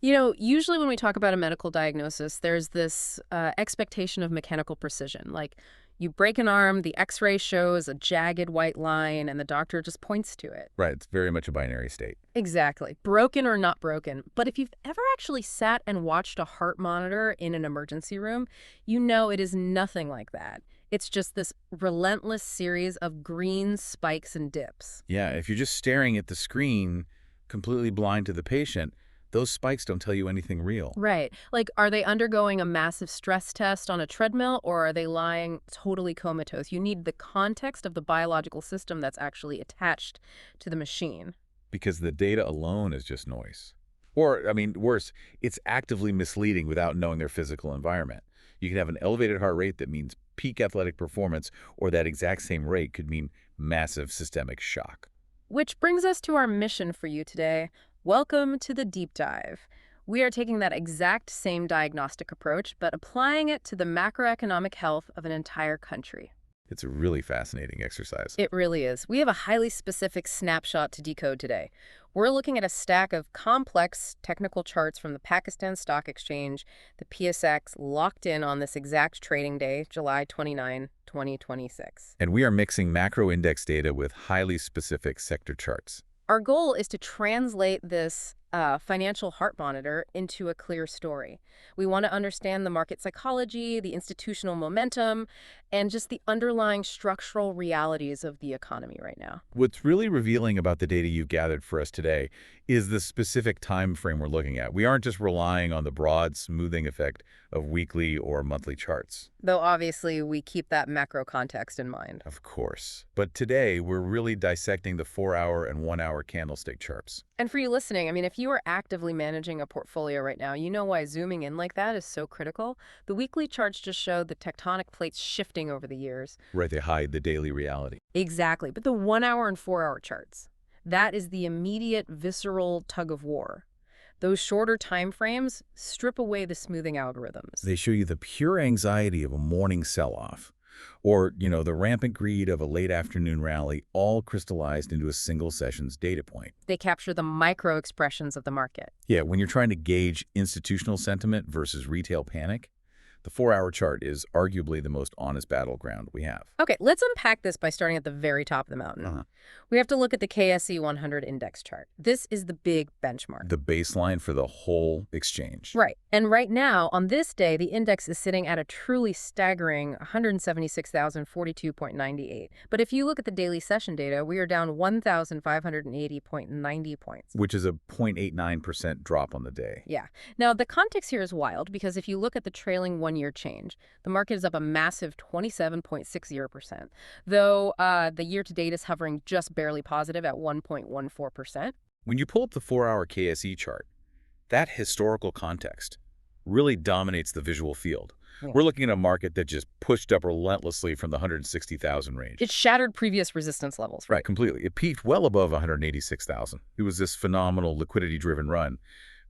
Usually when we talk about a medical diagnosis, there's this expectation of mechanical precision. Like, you break an arm, the x-ray shows a jagged white line, and the doctor just points to it. Right, it's very much a binary state. Exactly. Broken or not broken. But if you've ever actually sat and watched a heart monitor in an emergency room, you know it is nothing like that. It's just this relentless series of green spikes and dips. Yeah, if you're just staring at the screen, completely blind to the patient, those spikes don't tell you anything real. Right. Like, are they undergoing a massive stress test on a treadmill, or are they lying totally comatose? You need the context of the biological system that's actually attached to the machine. Because the data alone is just noise. Or, I mean, worse, it's actively misleading without knowing their physical environment. You can have an elevated heart rate that means peak athletic performance, or that exact same rate could mean massive systemic shock. Which brings us to our mission for you today. Welcome to the deep dive. We are taking that exact same diagnostic approach, but applying it to the macroeconomic health of an entire country. It's a really fascinating exercise. It really is. We have a highly specific snapshot to decode today. We're looking at a stack of complex technical charts from the Pakistan Stock Exchange, the PSX, locked in on this exact trading day, July 29, 2026. And we are mixing macro index data with highly specific sector charts. Our goal is to translate this financial heart monitor into a clear story. We want to understand the market psychology, the institutional momentum, and just the underlying structural realities of the economy right now. What's really revealing about the data you've gathered for us today is the specific time frame we're looking at. We aren't just relying on the broad smoothing effect of weekly or monthly charts. Though obviously we keep that macro context in mind. Of course. But today, we're really dissecting the 4-hour and 1-hour candlestick charts. And for you listening, I mean, if you are actively managing a portfolio right now, you know why zooming in like that is so critical. The weekly charts just show the tectonic plates shifting over the years. Right, they hide the daily reality. Exactly. But the 1-hour and 4-hour charts, that is the immediate visceral tug of war. Those shorter time frames strip away the smoothing algorithms. They show you the pure anxiety of a morning sell-off, or, the rampant greed of a late afternoon rally, all crystallized into a single session's data point. They capture the micro expressions of the market. Yeah, when you're trying to gauge institutional sentiment versus retail panic, the 4-hour chart is arguably the most honest battleground we have. Okay, let's unpack this by starting at the very top of the mountain. We have to look at the KSE 100 index chart. This is the big benchmark. The baseline for the whole exchange. Right. And right now, on this day, the index is sitting at a truly staggering 176,042.98. But if you look at the daily session data, we are down 1,580.90 points. Which is a 0.89% drop on the day. Yeah. Now, the context here is wild because if you look at the trailing one-year change, the market is up a massive 27.60%, though the year-to-date is hovering just barely positive at 1.14%. When you pull up the 4-hour KSE chart, that historical context really dominates the visual field. Yeah. We're looking at a market that just pushed up relentlessly from the 160,000 range. It shattered previous resistance levels. Right, completely. It peaked well above 186,000. It was this phenomenal liquidity-driven run.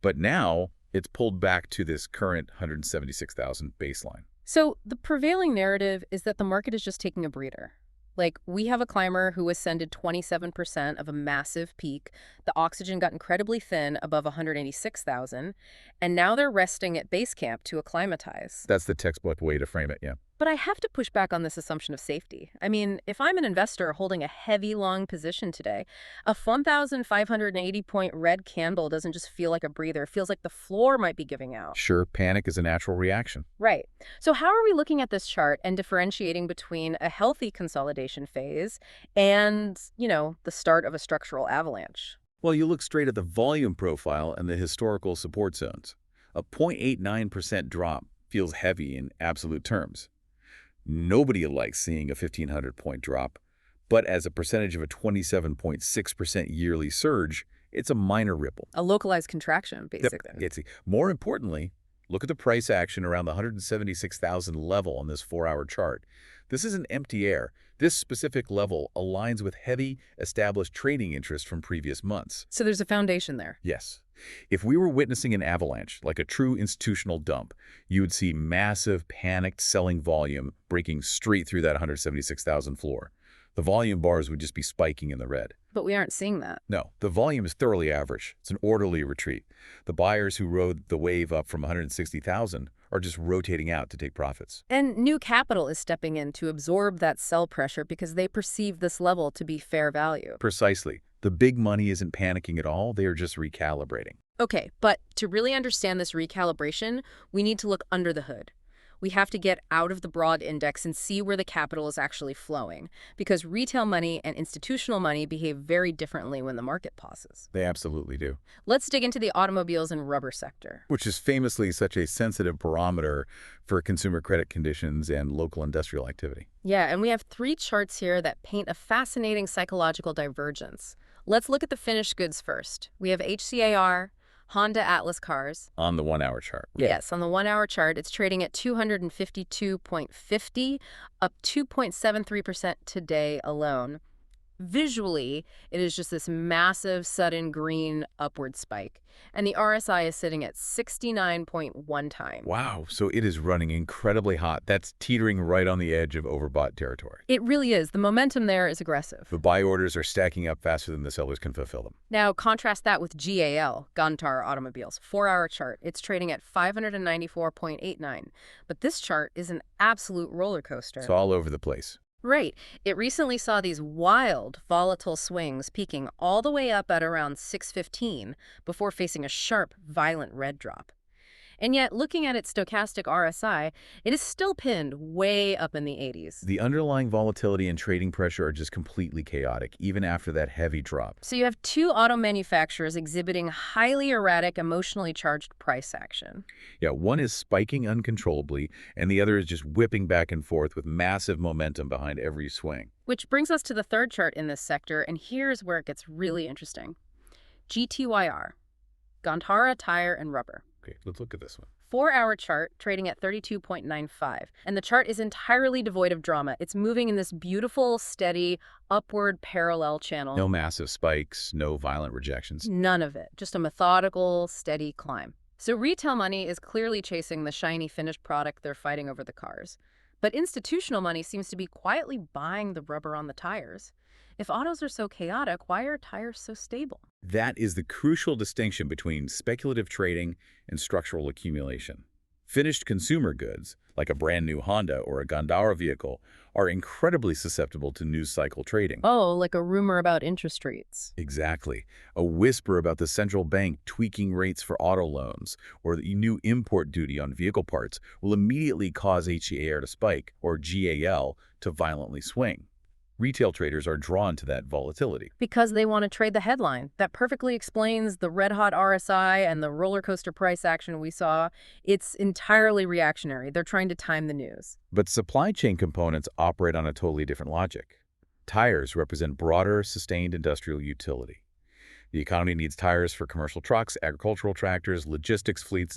But now it's pulled back to this current 176,000 baseline. So the prevailing narrative is that the market is just taking a breather. Like, we have a climber who ascended 27% of a massive peak. The oxygen got incredibly thin above 186,000, and now they're resting at base camp to acclimatize. That's the textbook way to frame it, yeah. But I have to push back on this assumption of safety. I mean, if I'm an investor holding a heavy long position today, a 1,580-point red candle doesn't just feel like a breather. It feels like the floor might be giving out. Sure, panic is a natural reaction. Right. So how are we looking at this chart and differentiating between a healthy consolidation phase and, the start of a structural avalanche? Well, you look straight at the volume profile and the historical support zones. A 0.89% drop feels heavy in absolute terms. Nobody likes seeing a 1,500-point drop, but as a percentage of a 27.6% yearly surge, it's a minor ripple. A localized contraction, basically. Yep. More importantly, look at the price action around the 176,000 level on this 4-hour chart. This isn't empty air. This specific level aligns with heavy, established trading interest from previous months. So there's a foundation there. Yes. If we were witnessing an avalanche, like a true institutional dump, you would see massive, panicked selling volume breaking straight through that 176,000 floor. The volume bars would just be spiking in the red. But we aren't seeing that. No, the volume is thoroughly average. It's an orderly retreat. The buyers who rode the wave up from 160,000 are just rotating out to take profits. And new capital is stepping in to absorb that sell pressure because they perceive this level to be fair value. Precisely. The big money isn't panicking at all. They are just recalibrating. Okay, but to really understand this recalibration, we need to look under the hood. We have to get out of the broad index and see where the capital is actually flowing, because retail money and institutional money behave very differently when the market pauses. They absolutely do. Let's dig into the automobiles and rubber sector. Which is famously such a sensitive barometer for consumer credit conditions and local industrial activity. Yeah, and we have 3 charts here that paint a fascinating psychological divergence. Let's look at the finished goods first. We have HCAR, Honda Atlas cars. On the 1-hour chart. Yes, on the 1-hour chart, it's trading at 252.50, up 2.73% today alone. Visually, it is just this massive, sudden green upward spike. And the RSI is sitting at 69.1 times. Wow, so it is running incredibly hot. That's teetering right on the edge of overbought territory. It really is. The momentum there is aggressive. The buy orders are stacking up faster than the sellers can fulfill them. Now, contrast that with GAL, Gantar Automobiles, 4-hour chart. It's trading at 594.89. But this chart is an absolute roller coaster. It's all over the place. Right. It recently saw these wild, volatile swings peaking all the way up at around 615 before facing a sharp, violent red drop. And yet, looking at its stochastic RSI, it is still pinned way up in the 80s. The underlying volatility and trading pressure are just completely chaotic, even after that heavy drop. So you have 2 auto manufacturers exhibiting highly erratic, emotionally charged price action. Yeah, one is spiking uncontrollably, and the other is just whipping back and forth with massive momentum behind every swing. Which brings us to the third chart in this sector, and here's where it gets really interesting. GTYR, Gantara Tire and Rubber. Okay, let's look at this one. 4-hour chart trading at 32.95. And the chart is entirely devoid of drama. It's moving in this beautiful, steady, upward parallel channel. No massive spikes, no violent rejections. None of it. Just a methodical, steady climb. So retail money is clearly chasing the shiny finished product they're fighting over the cars. But institutional money seems to be quietly buying the rubber on the tires. If autos are so chaotic, why are tires so stable? That is the crucial distinction between speculative trading and structural accumulation. Finished consumer goods, like a brand new Honda or a Gandara vehicle, are incredibly susceptible to news cycle trading. Oh, like a rumor about interest rates. Exactly. A whisper about the central bank tweaking rates for auto loans or the new import duty on vehicle parts will immediately cause HCAR to spike or GAL to violently swing. Retail traders are drawn to that volatility. Because they want to trade the headline. That perfectly explains the red-hot RSI and the roller coaster price action we saw. It's entirely reactionary. They're trying to time the news. But supply chain components operate on a totally different logic. Tires represent broader, sustained industrial utility. The economy needs tires for commercial trucks, agricultural tractors, logistics fleets.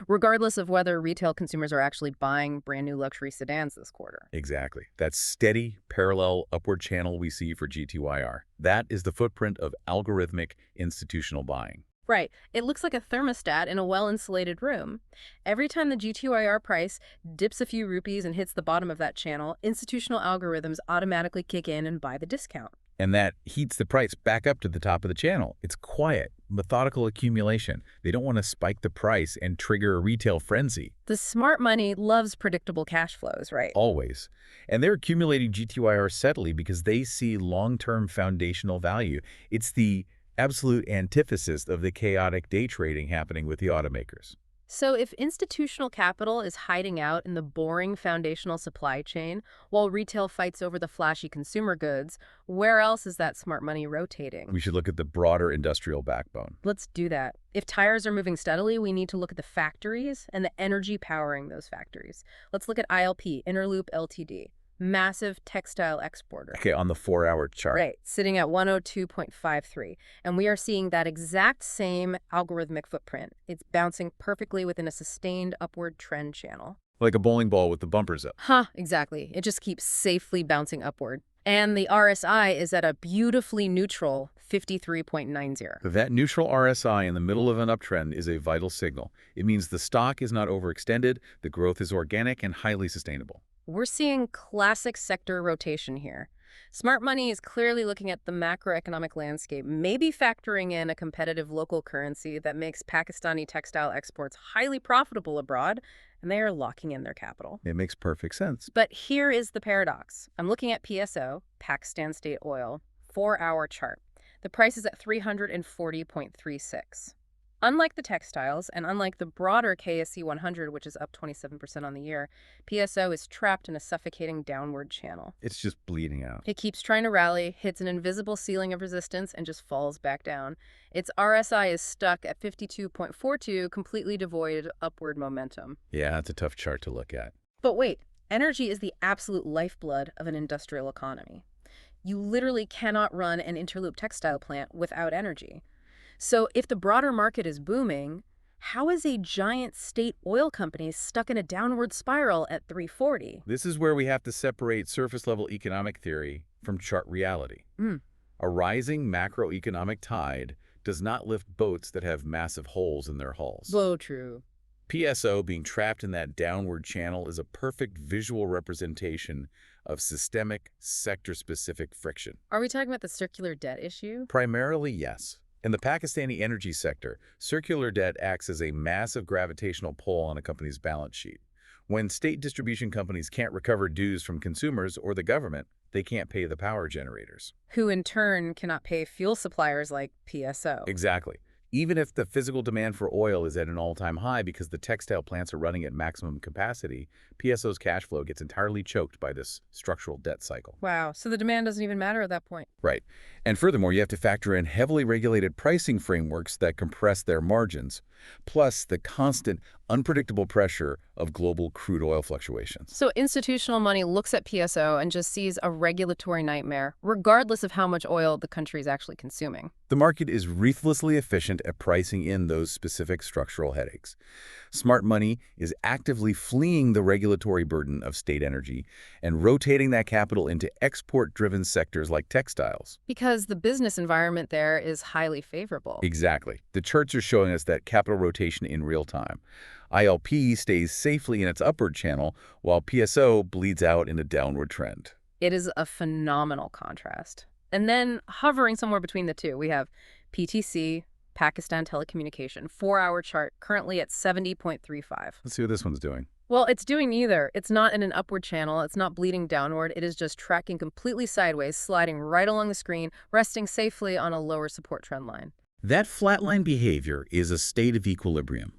Regardless of whether retail consumers are actually buying brand new luxury sedans this quarter. Exactly. That steady, parallel upward channel we see for GTYR. That is the footprint of algorithmic institutional buying. Right. It looks like a thermostat in a well-insulated room. Every time the GTYR price dips a few rupees and hits the bottom of that channel, institutional algorithms automatically kick in and buy the discount. And that heats the price back up to the top of the channel. It's quiet, methodical accumulation. They don't want to spike the price and trigger a retail frenzy. The smart money loves predictable cash flows, right? Always. And they're accumulating GTYR steadily because they see long-term foundational value. It's the absolute antithesis of the chaotic day trading happening with the automakers. So if institutional capital is hiding out in the boring foundational supply chain while retail fights over the flashy consumer goods, where else is that smart money rotating? We should look at the broader industrial backbone. Let's do that. If tires are moving steadily, we need to look at the factories and the energy powering those factories. Let's look at ILP, Interloop Ltd. Massive textile exporter. Okay, on the 4-hour chart. Right, sitting at 102.53. And we are seeing that exact same algorithmic footprint. It's bouncing perfectly within a sustained upward trend channel. Like a bowling ball with the bumpers up. Exactly. It just keeps safely bouncing upward. And the RSI is at a beautifully neutral 53.90. That neutral RSI in the middle of an uptrend is a vital signal. It means the stock is not overextended, the growth is organic and highly sustainable. We're seeing classic sector rotation here. Smart money is clearly looking at the macroeconomic landscape, maybe factoring in a competitive local currency that makes Pakistani textile exports highly profitable abroad, and they are locking in their capital. It makes perfect sense. But here is the paradox. I'm looking at PSO, Pakistan State Oil, 4-hour chart. The price is at 340.36. Unlike the textiles, and unlike the broader KSE 100, which is up 27% on the year, PSO is trapped in a suffocating downward channel. It's just bleeding out. It keeps trying to rally, hits an invisible ceiling of resistance, and just falls back down. Its RSI is stuck at 52.42, completely devoid of upward momentum. Yeah, it's a tough chart to look at. But wait, energy is the absolute lifeblood of an industrial economy. You literally cannot run an Interloop textile plant without energy. So if the broader market is booming, how is a giant state oil company stuck in a downward spiral at 340? This is where we have to separate surface-level economic theory from chart reality. A rising macroeconomic tide does not lift boats that have massive holes in their hulls. So true. PSO being trapped in that downward channel is a perfect visual representation of systemic, sector-specific friction. Are we talking about the circular debt issue? Primarily, yes. In the Pakistani energy sector, circular debt acts as a massive gravitational pull on a company's balance sheet. When state distribution companies can't recover dues from consumers or the government, they can't pay the power generators. Who in turn cannot pay fuel suppliers like PSO. Exactly. Even if the physical demand for oil is at an all-time high because the textile plants are running at maximum capacity, PSO's cash flow gets entirely choked by this structural debt cycle. Wow, so the demand doesn't even matter at that point. Right. And furthermore, you have to factor in heavily regulated pricing frameworks that compress their margins, plus the constant, unpredictable pressure of global crude oil fluctuations. So institutional money looks at PSO and just sees a regulatory nightmare, regardless of how much oil the country is actually consuming. The market is ruthlessly efficient at pricing in those specific structural headaches. Smart money is actively fleeing the regulatory burden of state energy and rotating that capital into export-driven sectors like textiles. Because the business environment there is highly favorable. Exactly. The charts are showing us that capital rotation in real time. ILP stays safely in its upward channel, while PSO bleeds out in a downward trend. It is a phenomenal contrast. And then hovering somewhere between the two, we have PTC, Pakistan Telecommunication, 4-hour chart, currently at 70.35. Let's see what this one's doing. Well, it's doing neither. It's not in an upward channel. It's not bleeding downward. It is just tracking completely sideways, sliding right along the screen, resting safely on a lower support trend line. That flatline behavior is a state of equilibrium.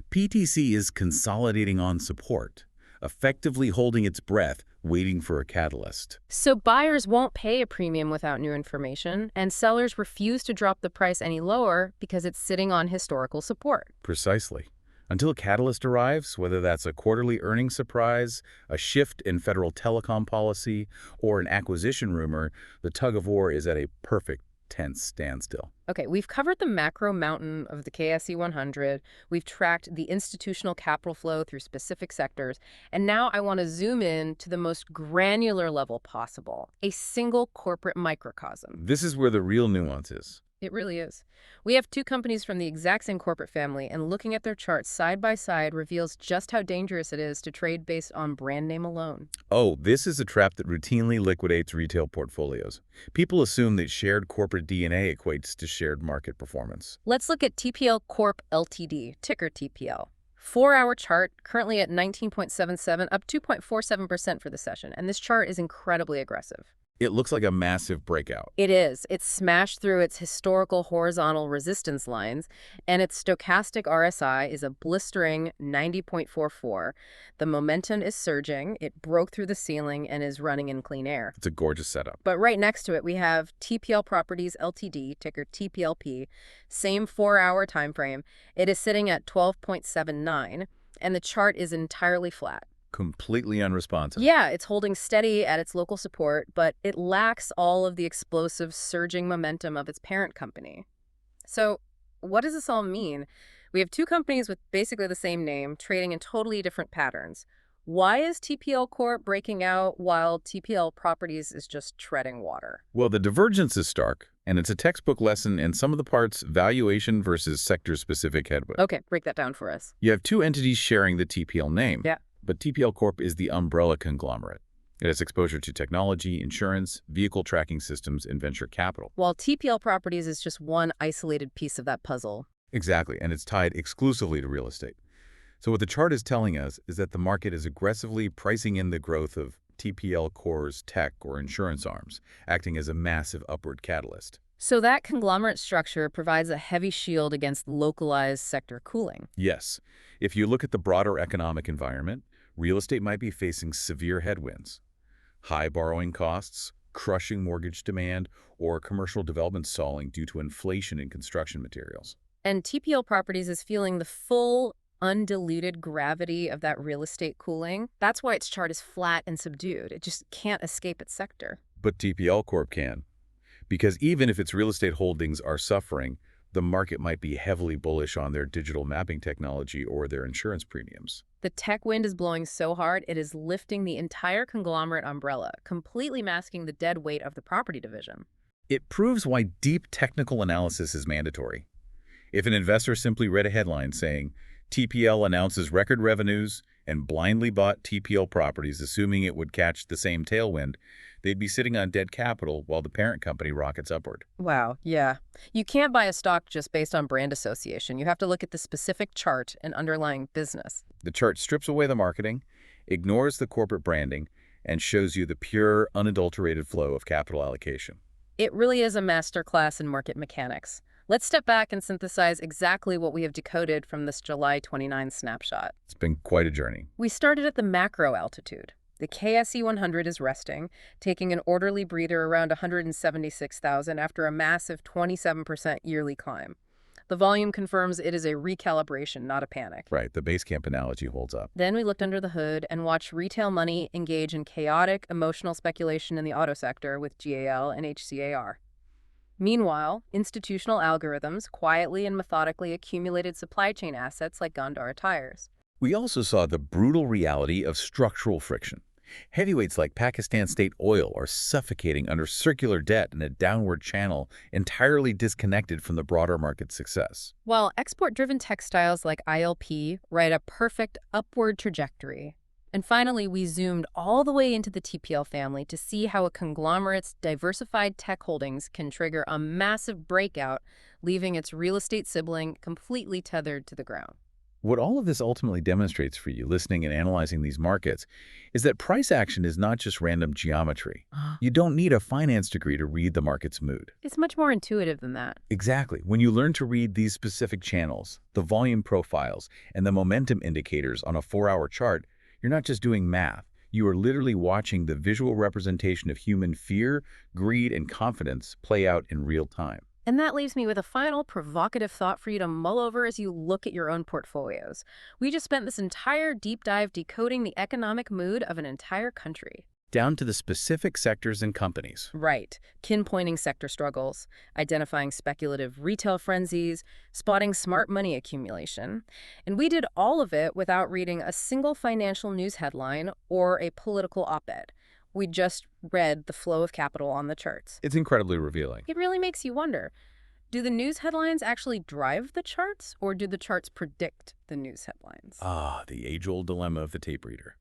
PTC is consolidating on support, effectively holding its breath, waiting for a catalyst. So buyers won't pay a premium without new information, and sellers refuse to drop the price any lower because it's sitting on historical support. Precisely. Until a catalyst arrives, whether that's a quarterly earnings surprise, a shift in federal telecom policy, or an acquisition rumor, the tug-of-war is at a perfect tense standstill. Okay, we've covered the macro mountain of the KSE 100. We've tracked the institutional capital flow through specific sectors. And now I want to zoom in to the most granular level possible, a single corporate microcosm. This is where the real nuance is. It really is. We have two companies from the exact same corporate family, and looking at their charts side by side reveals just how dangerous it is to trade based on brand name alone. Oh, this is a trap that routinely liquidates retail portfolios. People assume that shared corporate DNA equates to shared market performance. Let's look at TPL Corp Ltd, ticker TPL. 4-hour chart, currently at 19.77, up 2.47% for the session, and this chart is incredibly aggressive. It looks like a massive breakout. It is. It's smashed through its historical horizontal resistance lines, and its stochastic RSI is a blistering 90.44. The momentum is surging. It broke through the ceiling and is running in clean air. It's a gorgeous setup. But right next to it, we have TPL Properties Ltd, ticker TPLP, same 4-hour time frame. It is sitting at 12.79, and the chart is entirely flat. Completely unresponsive. Yeah, it's holding steady at its local support, but it lacks all of the explosive, surging momentum of its parent company. So what does this all mean? We have two companies with basically the same name, trading in totally different patterns. Why is TPL Corp breaking out while TPL Properties is just treading water? Well, the divergence is stark, and it's a textbook lesson in some of the parts valuation versus sector-specific headwind. Okay, break that down for us. You have two entities sharing the TPL name. Yeah. But TPL Corp is the umbrella conglomerate. It has exposure to technology, insurance, vehicle tracking systems, and venture capital. While TPL Properties is just one isolated piece of that puzzle. Exactly, and it's tied exclusively to real estate. So what the chart is telling us is that the market is aggressively pricing in the growth of TPL Corp's tech or insurance arms, acting as a massive upward catalyst. So that conglomerate structure provides a heavy shield against localized sector cooling. Yes, if you look at the broader economic environment, real estate might be facing severe headwinds. High borrowing costs, crushing mortgage demand, or commercial development stalling due to inflation in construction materials. And TPL Properties is feeling the full, undiluted gravity of that real estate cooling. That's why its chart is flat and subdued. It just can't escape its sector. But TPL Corp can. Because even if its real estate holdings are suffering, the market might be heavily bullish on their digital mapping technology or their insurance premiums. The tech wind is blowing so hard, it is lifting the entire conglomerate umbrella, completely masking the dead weight of the property division. It proves why deep technical analysis is mandatory. If an investor simply read a headline saying, TPL announces record revenues, and blindly bought TPL Properties assuming it would catch the same tailwind, they'd be sitting on dead capital while the parent company rockets upward. Wow, yeah. You can't buy a stock just based on brand association. You have to look at the specific chart and underlying business. The chart strips away the marketing, ignores the corporate branding, and shows you the pure, unadulterated flow of capital allocation. It really is a masterclass in market mechanics. Let's step back and synthesize exactly what we have decoded from this July 29 snapshot. It's been quite a journey. We started at the macro altitude. The KSE 100 is resting, taking an orderly breather around 176,000 after a massive 27% yearly climb. The volume confirms it is a recalibration, not a panic. Right, the base camp analogy holds up. Then we looked under the hood and watched retail money engage in chaotic, emotional speculation in the auto sector with GAL and HCAR. Meanwhile, institutional algorithms quietly and methodically accumulated supply chain assets like Gondara tires. We also saw the brutal reality of structural friction. Heavyweights like Pakistan State Oil are suffocating under circular debt in a downward channel entirely disconnected from the broader market success. While export-driven textiles like ILP ride a perfect upward trajectory. And finally, we zoomed all the way into the TPL family to see how a conglomerate's diversified tech holdings can trigger a massive breakout, leaving its real estate sibling completely tethered to the ground. What all of this ultimately demonstrates for you listening and analyzing these markets is that price action is not just random geometry. You don't need a finance degree to read the market's mood. It's much more intuitive than that. Exactly. When you learn to read these specific channels, the volume profiles, and the momentum indicators on a 4-hour chart, you're not just doing math. You are literally watching the visual representation of human fear, greed, and confidence play out in real time. And that leaves me with a final provocative thought for you to mull over as you look at your own portfolios. We just spent this entire deep dive decoding the economic mood of an entire country. Down to the specific sectors and companies. Right. Pinpointing sector struggles, identifying speculative retail frenzies, spotting smart money accumulation. And we did all of it without reading a single financial news headline or a political op-ed. We just read the flow of capital on the charts. It's incredibly revealing. It really makes you wonder, do the news headlines actually drive the charts, or do the charts predict the news headlines? Ah, the age-old dilemma of the tape reader.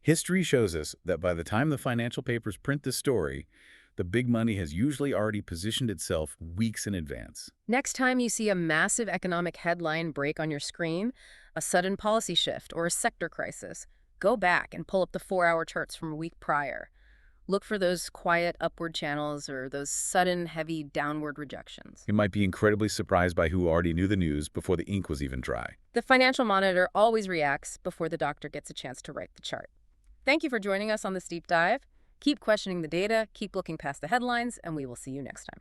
History shows us that by the time the financial papers print this story, the big money has usually already positioned itself weeks in advance. Next time you see a massive economic headline break on your screen, a sudden policy shift, or a sector crisis, go back and pull up the 4-hour charts from a week prior. Look for those quiet upward channels or those sudden, heavy downward rejections. You might be incredibly surprised by who already knew the news before the ink was even dry. The Financial Monitor always reacts before the doctor gets a chance to write the chart. Thank you for joining us on this deep dive. Keep questioning the data, keep looking past the headlines, and we will see you next time.